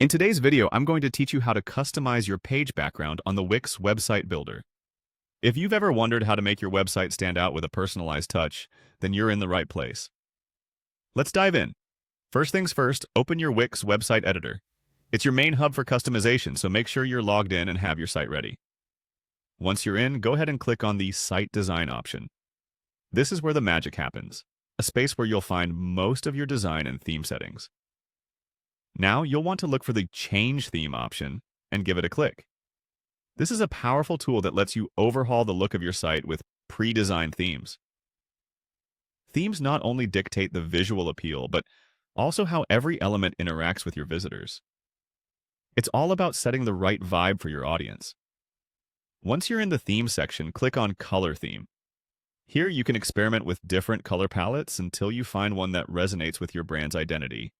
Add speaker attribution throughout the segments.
Speaker 1: In today's video, I'm going to teach you how to customize your page background on the Wix website builder. If you've ever wondered how to make your website stand out with a personalized touch, then you're in the right place. Let's dive in. First things first, open your Wix website editor. It's your main hub for customization, so make sure you're logged in and have your site ready. Once you're in, go ahead and click on the Site Design option. This is where the magic happens, a space where you'll find most of your design and theme settings. Now, you'll want to look for the Change Theme option and give it a click. This is a powerful tool that lets you overhaul the look of your site with pre-designed themes. Themes not only dictate the visual appeal, but also how every element interacts with your visitors. It's all about setting the right vibe for your audience. Once you're in the Theme section, click on Color Theme. Here, you can experiment with different color palettes until you find one that resonates with your brand's identity.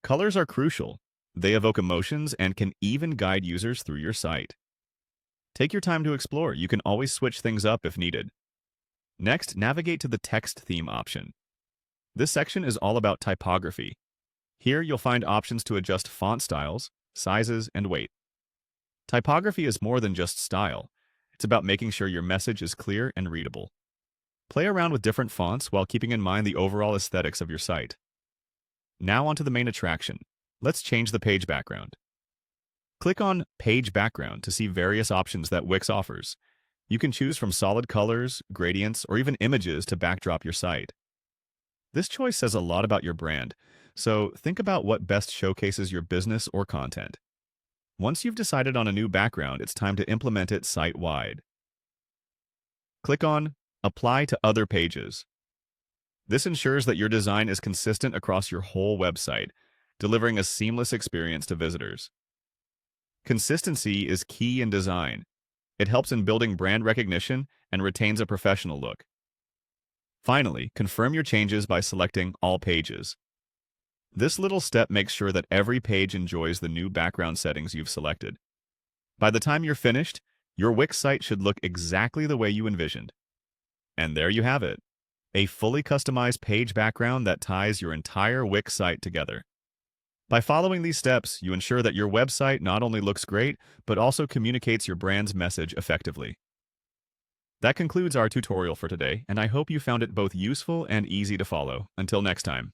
Speaker 1: Colors are crucial. They evoke emotions and can even guide users through your site. Take your time to explore. You can always switch things up if needed. Next, navigate to the Text Theme option. This section is all about typography. Here, you'll find options to adjust font styles, sizes, and weight. Typography is more than just style. It's about making sure your message is clear and readable. Play around with different fonts while keeping in mind the overall aesthetics of your site. Now onto the main attraction. Let's change the page background. Click on Page Background to see various options that Wix offers. You can choose from solid colors, gradients, or even images to backdrop your site. This choice says a lot about your brand, so think about what best showcases your business or content. Once you've decided on a new background, it's time to implement it site-wide. Click on Apply to Other Pages. This ensures that your design is consistent across your whole website, delivering a seamless experience to visitors. Consistency is key in design. It helps in building brand recognition and retains a professional look. Finally, confirm your changes by selecting All Pages. This little step makes sure that every page enjoys the new background settings you've selected. By the time you're finished, your Wix site should look exactly the way you envisioned. And there you have it. A fully customized page background that ties your entire Wix site together. By following these steps, you ensure that your website not only looks great, but also communicates your brand's message effectively. That concludes our tutorial for today, and I hope you found it both useful and easy to follow. Until next time.